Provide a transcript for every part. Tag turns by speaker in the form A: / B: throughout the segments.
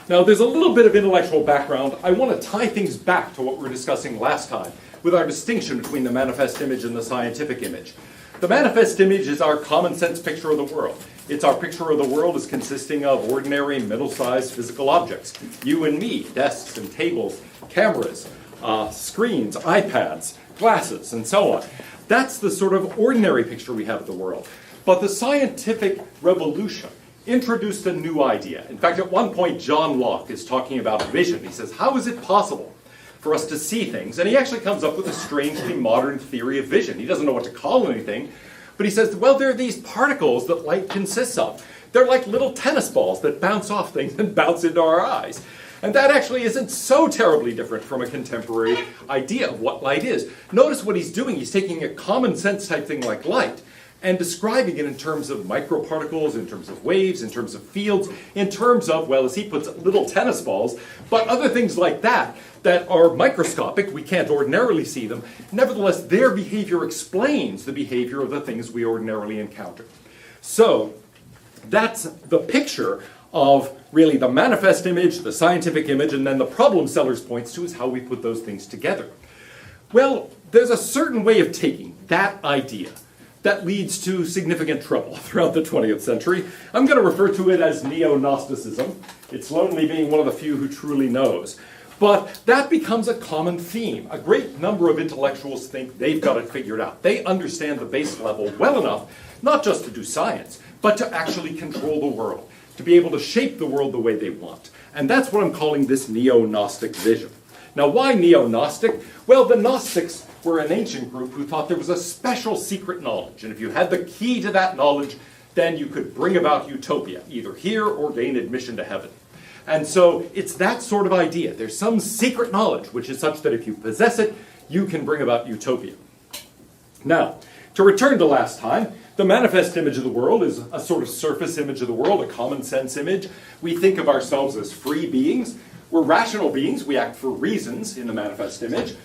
A: Now, there's a little bit of intellectual background. I want to tie things back to what we were discussing last time with our distinction between the manifest image and the scientific image. The manifest image is our common sense picture of the world. It's our picture of the world as consisting of ordinary, middle-sized physical objects. You and me, desks and tables, cameras, screens, iPads, glasses, and so on. That's the sort of ordinary picture we have of the world. But the scientific revolution introduced a new idea. In fact, at one point, John Locke is talking about vision. He says, how is it possible for us to see things? And he actually comes up with a strangely modern theory of vision. He doesn't know what to call anything, but he says, well, there are these particles that light consists of. They're like little tennis balls that bounce off things and bounce into our eyes. And that actually isn't so terribly different from a contemporary idea of what light is. Notice what he's doing. He's taking a common sense type thing like light and describing it in terms of microparticles, in terms of waves, in terms of fields, in terms of, well, as he puts it, little tennis balls, but other things like that that are microscopic. We can't ordinarily see them. Nevertheless, their behavior explains the behavior of the things we ordinarily encounter. So that's the picture of really the manifest image, the scientific image, and then the problem Sellers points to is how we put those things together. Well, there's a certain way of taking that idea that leads to significant trouble throughout the 20th century. I'm going to refer to it as neo-Gnosticism. It's lonely being one of the few who truly knows. But that becomes a common theme. A great number of intellectuals think they've got it figured out. They understand the base level well enough, not just to do science, but to actually control the world, to be able to shape the world the way they want. And that's what I'm calling this neo-Gnostic vision. Now, why neo-Gnostic? Well, the Gnostics were an ancient group who thought there was a special secret knowledge. And if you had the key to that knowledge, then you could bring about utopia, either here or gain admission to heaven. And so it's that sort of idea. There's some secret knowledge which is such that if you possess it, you can bring about utopia. Now, to return to last time, the manifest image of the world is a sort of surface image of the world, a common sense image. We think of ourselves as free beings. We're rational beings. We act for reasons in the manifest image.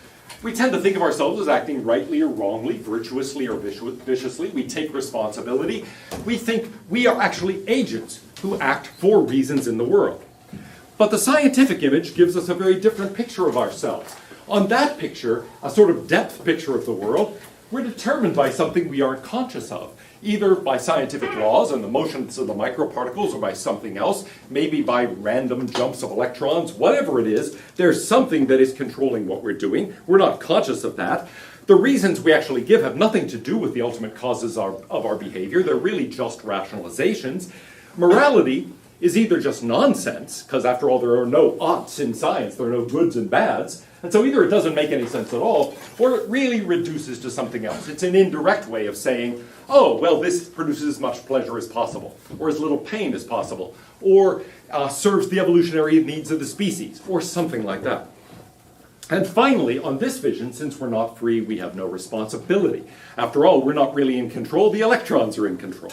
A: We tend to think of ourselves as acting rightly or wrongly, virtuously or viciously. We take responsibility. We think we are actually agents who act for reasons in the world. But the scientific image gives us a very different picture of ourselves. On that picture, a sort of depth picture of the world, we're determined by something we aren't conscious of, either by scientific laws and the motions of the microparticles or by something else, maybe by random jumps of electrons, whatever it is, there's something that is controlling what we're doing. We're not conscious of that. The reasons we actually give have nothing to do with the ultimate causes of our behavior. They're really just rationalizations. Morality is either just nonsense, because after all, there are no oughts in science, there are no goods and bads, and so either it doesn't make any sense at all, or it really reduces to something else. It's an indirect way of saying, oh, well, this produces as much pleasure as possible, or as little pain as possible, or serves the evolutionary needs of the species, or something like that. And finally, on this vision, since we're not free, we have no responsibility. After all, we're not really in control, the electrons are in control.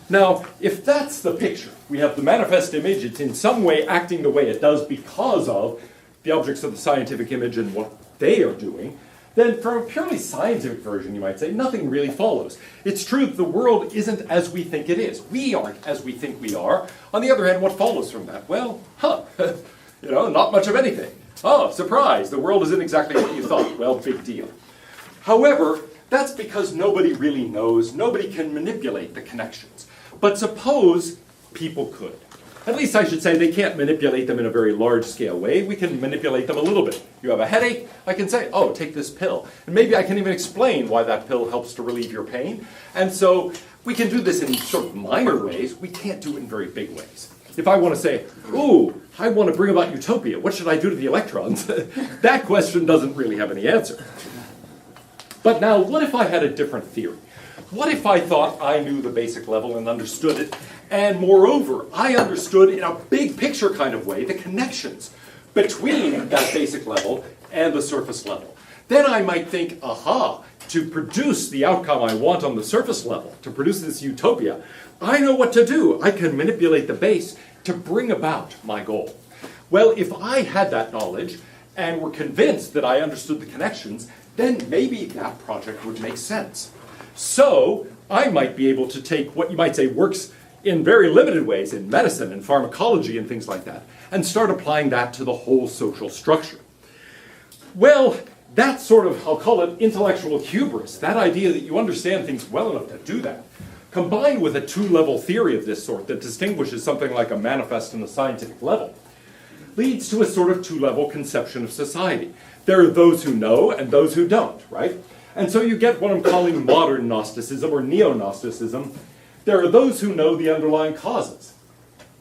A: Now, if that's the picture, we have the manifest image, it's in some way acting the way it does because of the objects of the scientific image and what they are doing, then from a purely scientific version, you might say, nothing really follows. It's true that the world isn't as we think it is. We aren't as we think we are. On the other hand, what follows from that? Well, not much of anything. Oh, surprise, the world isn't exactly what you thought. Well, big deal. However, that's because nobody really knows, nobody can manipulate the connections. But suppose people could. At least I should say they can't manipulate them in a very large-scale way. We can manipulate them a little bit. You have a headache, I can say, oh, take this pill. And maybe I can even explain why that pill helps to relieve your pain. And so we can do this in sort of minor ways. We can't do it in very big ways. If I want to say, ooh, I want to bring about utopia, what should I do to the electrons? That question doesn't really have any answer. But now, what if I had a different theory? What if I thought I knew the basic level and understood it, and moreover, I understood in a big picture kind of way the connections between that basic level and the surface level? Then I might think, aha, to produce the outcome I want on the surface level, to produce this utopia, I know what to do. I can manipulate the base to bring about my goal. Well, if I had that knowledge and were convinced that I understood the connections, then maybe that project would make sense. So I might be able to take what you might say works in very limited ways in medicine and pharmacology and things like that, and start applying that to the whole social structure. Well, that sort of, I'll call it intellectual hubris, that idea that you understand things well enough to do that, combined with a two-level theory of this sort that distinguishes something like a manifest and a scientific level, leads to a sort of two-level conception of society. There are those who know and those who don't, right? And so you get what I'm calling modern Gnosticism or neo-Gnosticism. There are those who know the underlying causes.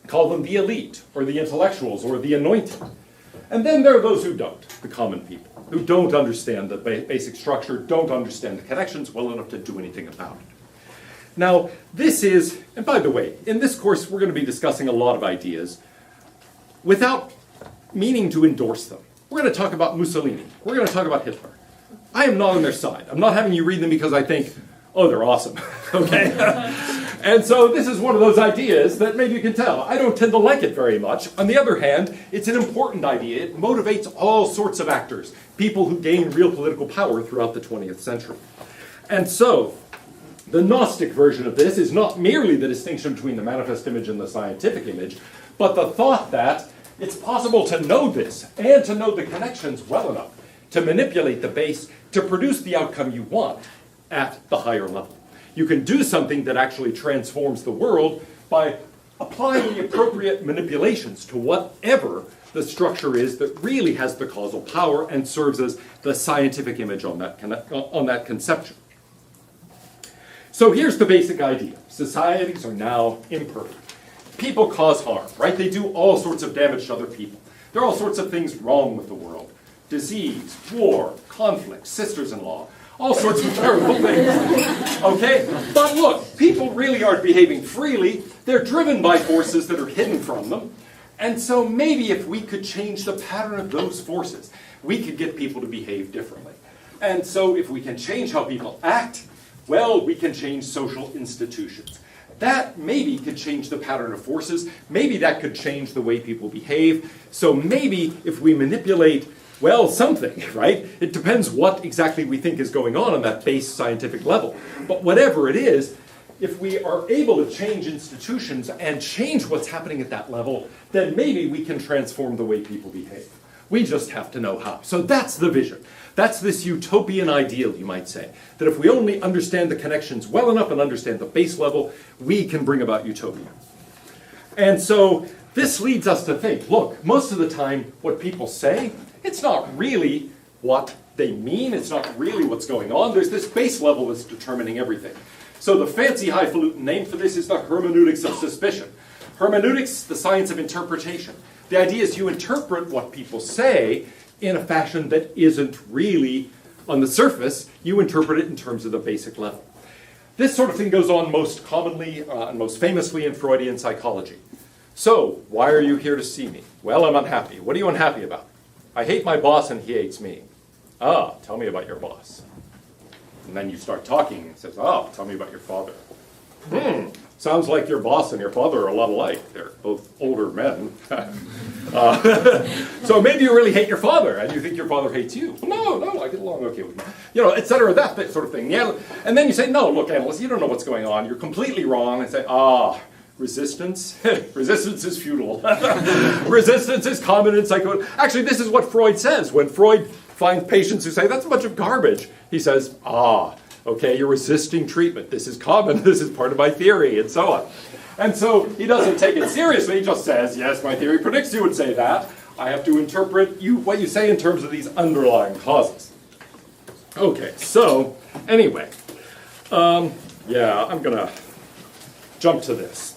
A: Call them the elite, or the intellectuals, or the anointed. And then there are those who don't, the common people, who don't understand the basic structure, don't understand the connections well enough to do anything about it. Now, this is, and by the way, in this course we're going to be discussing a lot of ideas without meaning to endorse them. We're going to talk about Mussolini. We're going to talk about Hitler. I am not on their side. I'm not having you read them because I think, oh, they're awesome, okay? And so this is one of those ideas that maybe you can tell. I don't tend to like it very much. On the other hand, it's an important idea. It motivates all sorts of actors, people who gain real political power throughout the 20th century. And so, the Gnostic version of this is not merely the distinction between the manifest image and the scientific image, but the thought that it's possible to know this and to know the connections well enough to manipulate the base to produce the outcome you want at the higher level. You can do something that actually transforms the world by applying the appropriate manipulations to whatever the structure is that really has the causal power and serves as the scientific image on that conception. So here's the basic idea. Societies are now imperfect. People cause harm, right? They do all sorts of damage to other people. There are all sorts of things wrong with the world. Disease, war, conflict, sisters-in-law, all sorts of terrible things. Okay? But look, people really aren't behaving freely. They're driven by forces that are hidden from them. And so maybe if we could change the pattern of those forces, we could get people to behave differently. And so if we can change how people act, well, we can change social institutions. That maybe could change the pattern of forces. Maybe that could change the way people behave. So maybe if we manipulate, well, something, right? It depends what exactly we think is going on that base scientific level. But whatever it is, if we are able to change institutions and change what's happening at that level, then maybe we can transform the way people behave. We just have to know how. So that's the vision. That's this utopian ideal, you might say, that if we only understand the connections well enough and understand the base level, we can bring about utopia. And so this leads us to think, look, most of the time what people say, it's not really what they mean, it's not really what's going on. There's this base level that's determining everything. So the fancy highfalutin name for this is the hermeneutics of suspicion. Hermeneutics, the science of interpretation. The idea is you interpret what people say in a fashion that isn't really on the surface. You interpret it in terms of the basic level. This sort of thing goes on most commonly and most famously in Freudian psychology. So, why are you here to see me? Well, I'm unhappy. What are you unhappy about? I hate my boss and he hates me. Ah, tell me about your boss. And then you start talking and says, oh, tell me about your father. Sounds like your boss and your father are a lot alike. They're both older men. So maybe you really hate your father and you think your father hates you. No, I get along okay with him. You know, et cetera, that sort of thing. Yeah. And then you say, no, look, analyst, you don't know what's going on. You're completely wrong. And say, resistance? Resistance is futile. Resistance is common in psychoanalysis. Actually, this is what Freud says. When Freud finds patients who say, that's a bunch of garbage, he says, okay, you're resisting treatment. This is common. This is part of my theory, and so on. And so he doesn't take it seriously. He just says, yes, my theory predicts you would say that. I have to interpret what you say in terms of these underlying causes. Okay, so anyway, I'm going to jump to this.